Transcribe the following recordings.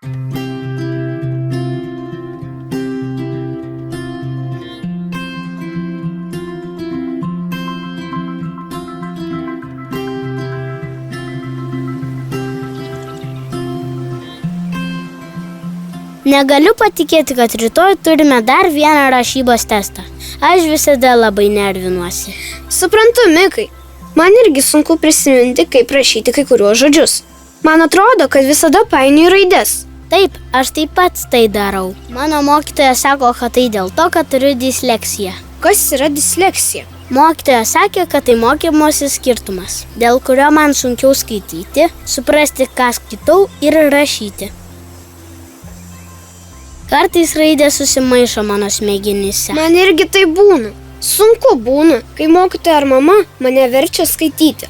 Negaliu patikėti, kad rytoj turime dar vieną rašybos testą. Aš visada labai nervinuosi. Suprantu, Mikai. Man irgi sunku prisiminti, kaip rašyti kai kuriuos žodžius. Man atrodo, kad visada painioju raides. Taip, aš taip pat tai darau. Mano mokytoja sako, kad tai dėl to, kad turiu disleksiją. Kas yra disleksija? Mokytoja sakė, kad tai mokymosi skirtumas, dėl kurio man sunkiau skaityti, suprasti, ką skaitau ir rašyti. Kartais raidės susimaišo mano smegenyse. Man irgi tai būna. Sunku būna, kai mokytoja ar mama mane verčia skaityti.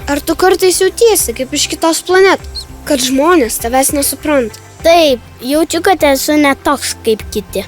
Ar tu kartais jautiesi kaip iš kitos planetos, kad žmonės tavęs nesupranta? Taip, jaučiu, kad esu ne toks kaip kiti.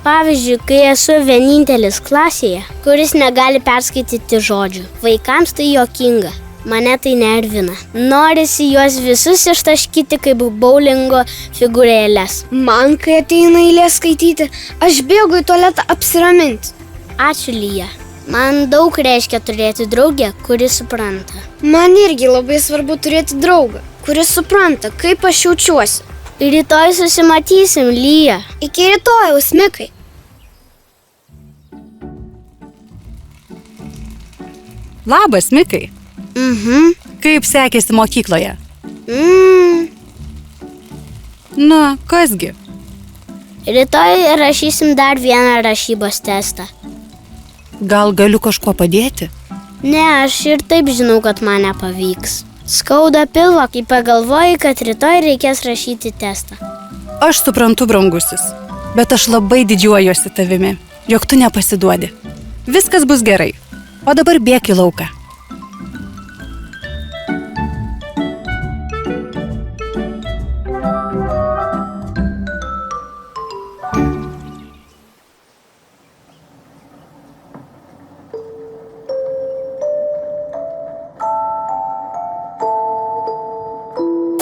Pavyzdžiui, kai esu vienintelis klasėje, kuris negali perskaityti žodžių. Vaikams tai juokinga. Mane tai nervina. Norisi juos visus ištaškyti kaip boulingo figūrėlės. Man, kai ateina eilė skaityti, aš bėgu į tualetą apsiraminti. Ačiū, Lija. Man daug reiškia turėti draugę, kuri supranta. Man irgi labai svarbu turėti draugą, kuris supranta, kaip aš jaučiuosi. Rytoj susimatysim, Lija. Iki rytojaus, Mikai. Labas, Mikai. Kaip sekėsi mokykloje? Na, kasgi? Rytoj rašysim dar vieną rašybos testą. Gal galiu kažkuo padėti? Ne, aš ir taip žinau, kad man nepavyks. Skauda pilvą, kai pagalvoji, kad rytoj reikės rašyti testą. Aš suprantu, brangusis, bet aš labai didžiuojuosi tavimi, jog tu nepasiduodi. Viskas bus gerai, o dabar bėk į lauką.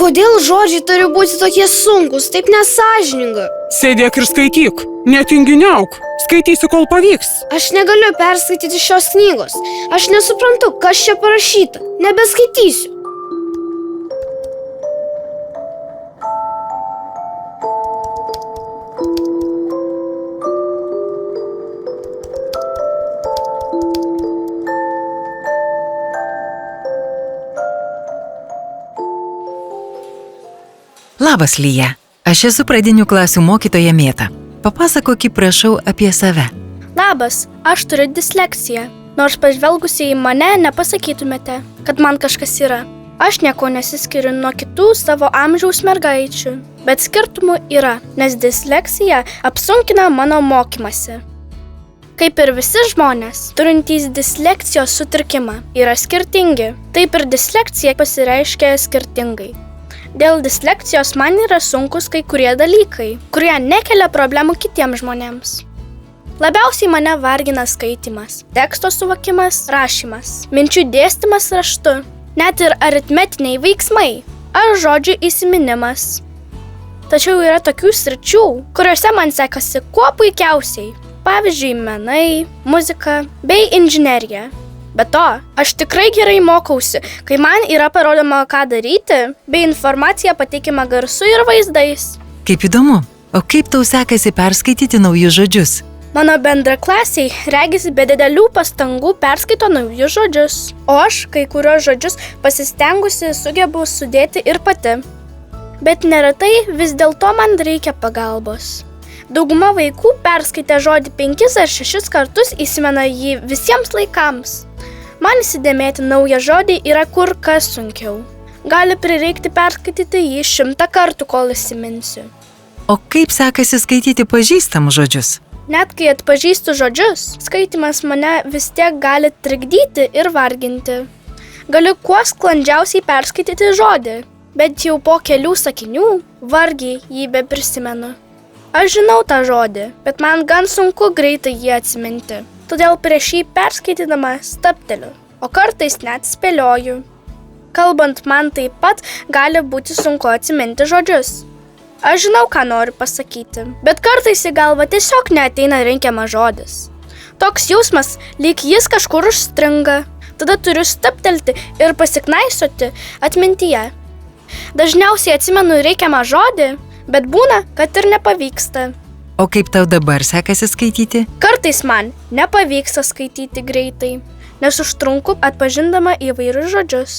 Kodėl žodžiai turi būti tokie sunkus, taip nesąžininga? Sėdėk ir skaityk, netinginiauk, skaitysi, kol pavyks. Aš negaliu perskaityti šios knygos. Aš nesuprantu, kas čia parašyta. Nebeskaitysiu. Labas, Lija. Aš esu pradinių klasių mokytoja Mėta. Papasakok, prašau, apie save. Labas, aš turiu disleksiją. Nors pažvelgusiai į mane nepasakytumėte, kad man kažkas yra. Aš nieko nesiskiriu nuo kitų savo amžiaus mergaičių. Bet skirtumų yra, nes disleksija apsunkina mano mokymąsi. Kaip ir visi žmonės, turintys disleksijos sutrikimą, yra skirtingi. Taip ir disleksija pasireiškia skirtingai. Dėl disleksijos man yra sunkus kai kurie dalykai, kurie nekelia problemų kitiems žmonėms. Labiausiai mane vargina skaitimas, teksto suvokimas, rašymas, minčių dėstymas raštu, net ir aritmetiniai veiksmai ar žodžių įsiminimas. Tačiau yra tokių sričių, kuriuose man sekasi kuo puikiausiai, pavyzdžiui, menai, muzika bei inžinerija. Be to, aš tikrai gerai mokausi, kai man yra parodoma, ką daryti, bei informacija pateikiama garsu ir vaizdais. Kaip įdomu, o kaip tau sekasi perskaityti naujus žodžius? Mano bendraklasiai regis be didelių pastangų perskaito naujus žodžius, o aš kai kurios žodžius pasistengusi sugebu sudėti ir pati. Bet neretai vis dėlto man reikia pagalbos. Dauguma vaikų perskaitę žodį 5 ar 6 kartus įsimena jį visiems laikams. Man įsidėmėti naują žodį yra kur kas sunkiau. Gali prireikti perskaityti jį 100 kartų, kol įsiminsiu. O kaip sekasi skaityti pažįstamus žodžius? Net kai atpažįstu žodžius, skaitimas mane vis tiek gali trikdyti ir varginti. Galiu kuo sklandžiausiai perskaityti žodį, bet jau po kelių sakinių vargiai jį beprisimenu. Aš žinau tą žodį, bet man gan sunku greitai jį atsiminti. Todėl prieš jį perskaitydama stabteliu, o kartais net spėlioju. Kalbant man taip pat gali būti sunku atsiminti žodžius. Aš žinau, ką noriu pasakyti, bet kartais į galvą tiesiog neateina reikiamas žodis. Toks jausmas, lyg jis kažkur užstringa. Tada turiu staptelti ir pasiknaisoti atmintyje. Dažniausiai atsimenu reikiamą žodį, bet būna, kad ir nepavyksta. O kaip tau dabar sekasi skaityti? Kartais man nepavyksta skaityti greitai, nes užtrunku atpažindama įvairius žodžius.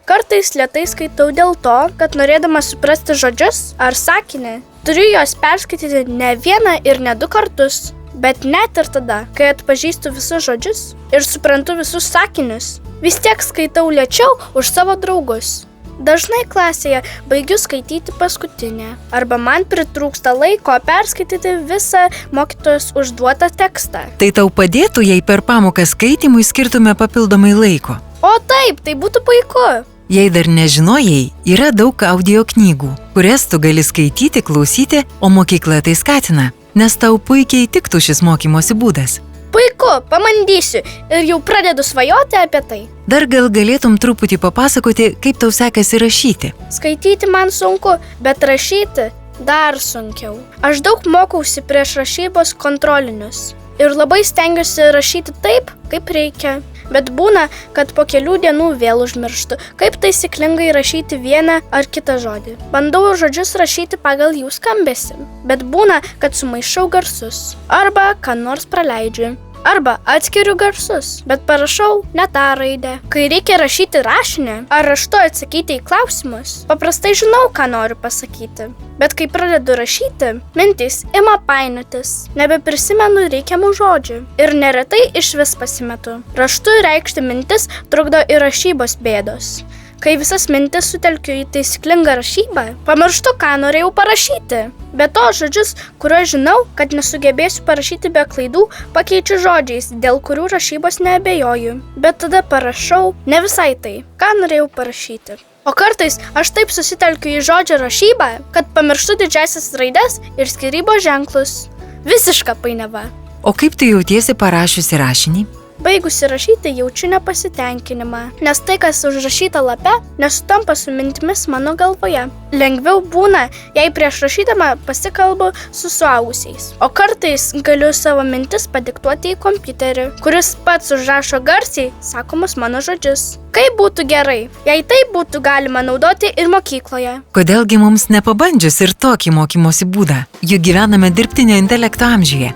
Kartais lėtai skaitau dėl to, kad norėdama suprasti žodžius ar sakinį, turiu juos perskaityti ne vieną ir ne 2 kartus. Bet net ir tada, kai atpažįstu visus žodžius ir suprantu visus sakinius, vis tiek skaitau lėčiau už savo draugus. Dažnai klasėje baigiu skaityti paskutinę, arba man pritrūksta laiko perskaityti visą mokytojos užduotą tekstą. Tai tau padėtų, jei per pamoką skaitimui skirtume papildomai laiko. O taip, tai būtų puiku. Jei dar nežinojai, yra daug audio knygų, kurias tu gali skaityti, klausyti, o mokykla tai skatina, nes tau puikiai tiktų šis mokymosi būdas. Puiku, pabandysiu ir jau pradedu svajoti apie tai. Dar gal galėtum truputį papasakoti, kaip tau sekasi rašyti. Skaityti man sunku, bet rašyti dar sunkiau. Aš daug mokausi prieš rašybos kontrolinius ir labai stengiuosi rašyti taip, kaip reikia. Bet būna, kad po kelių dienų vėl užmirštu, kaip taisyklingai rašyti vieną ar kitą žodį. Bandau žodžius rašyti pagal jų skambesį, bet būna, kad sumaišau garsus, arba ką nors praleidžiu, arba atskiriu garsus, bet parašau ne tą raidę. Kai reikia rašyti rašinį ar raštu atsakyti į klausimus, paprastai žinau, ką noriu pasakyti. Bet kai pradedu rašyti, mintys ima painiotis, nebeprisimenu reikiamų žodžių ir neretai išvis pasimetu. Raštu reikšti mintis trukdo ir rašybos bėdos. Kai visas mintis sutelkiu į taisyklingą rašybą, pamirštu, ką norėjau parašyti. Be to, žodžius, kuriuos žinau, kad nesugebėsiu parašyti be klaidų, pakeičiu žodžiais, dėl kurių rašybos neabejoju. Bet tada parašau ne visai tai, ką norėjau parašyti. O kartais aš taip susitelkiu į žodžio rašybą, kad pamirštu didžiąsias raides ir skyrybos ženklus. Visiška painiava. O kaip tu jautiesi parašiusi rašinį? Baigusi rašyti jaučiu nepasitenkinimą, nes tai, kas užrašyta lape, nesutampa su mintimis mano galvoje. Lengviau būna, jei prieš rašydama pasikalbu su suaugusiais, o kartais galiu savo mintis padiktuoti į kompiuterį, kuris pats užrašo garsiai sakomus mano žodžius. Kaip būtų gerai, jei tai būtų galima naudoti ir mokykloje. Kodėlgi mums nepabandžius ir tokį mokymosi būdą? Juk gyvename dirbtinio intelekto amžiuje.